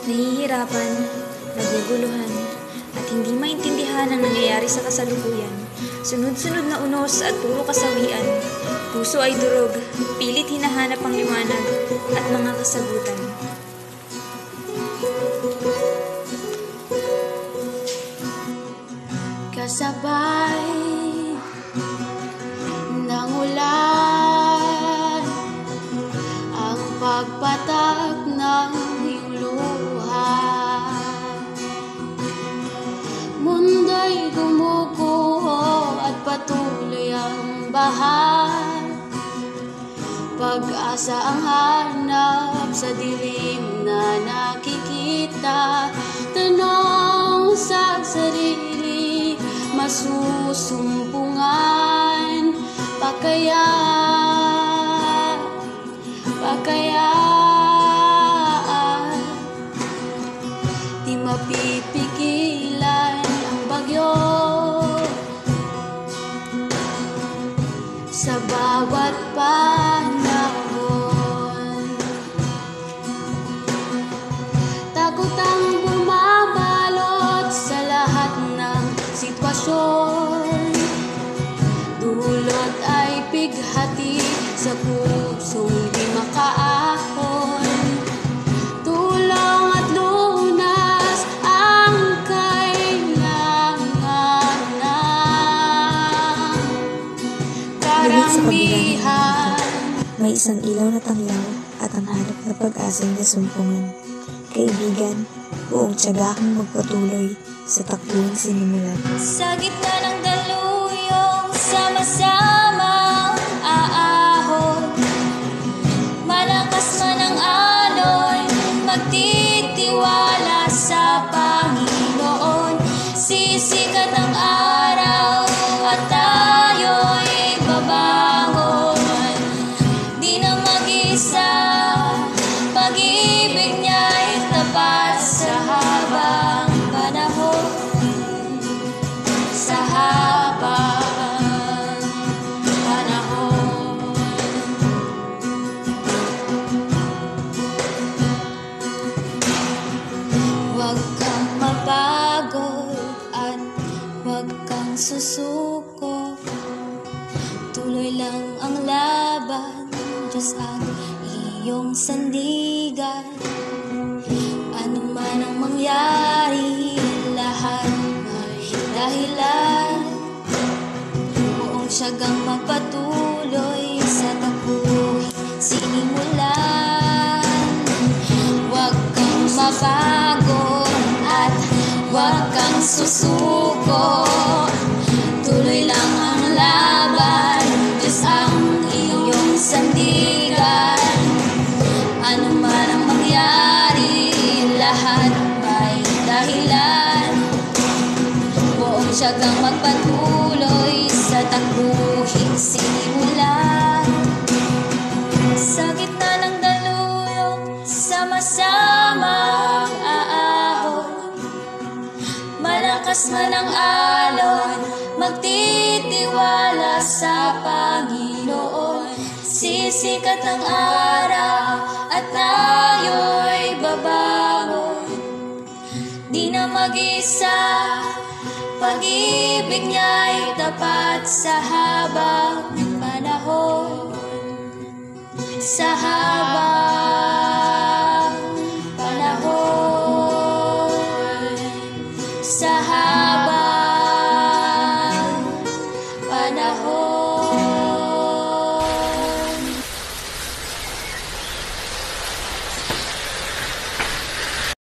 Nahihirapan, naguguluhan, at hindi maintindihan ang nangyayari sa kasalukuyan. Sunod-sunod na unos at puro kasawian. Puso ay durog, pilit hinahanap ang liwanag at mga kasagutan. Kasabay ng ulan ang pagpatak ng iyong luha. Mundo'y gumuguho at patuloy ang baha. Pag-asa ang hanap sa dilim na nakikita. Tanong sa sarili, masusumpungan pa kaya di mapipigilan ang bagyo sa bawat panahon. Takot ang bumabalot sa lahat ng sitwasyon. Dulot ay pighati sa pusong di makaahon. Tulong at lunas ang kailangan ng karamihan. May isang ilaw na tanglaw at ang hanap na pag-asang nasumpungan. Kaibigan, buong tiyaga kang magpatuloy sa takbuhang sinimulan. Sa gitna ng daluyong sama-samang aahon, malakas man ang alon, magtitiwala sa Panginoon. Sisikat ang araw at tayo'y babangon. Di na mag-isa, pag-ibig niya'y tapat sa habang panahon. Sa habang panahon. Huwag kang mapagod at huwag kang susuko. Tuloy lang ang laban, Diyos ang iyong sandigan. Ano man ang mangyari, lahat may dahilan. Buong tiyagang magpatuloy sa takbuhang sinimulan. Huwag kang mapagod at huwag kang susuko. Tuloy lang ang laban, Diyos ang iyong sandigan. Ano man ang mangyari, lahat may dahilan. Buong tiyagang magpatuloy sa takbuhang sinimulan. Sa gitna ng daluyong sama-samang aahon, malakas man ang alon, magtitiwala sa Panginoon. Sisikat ang araw at tayo'y babangon. Di na mag-isa, pag-ibig niya'y tapat sa habang panahon. Sa habang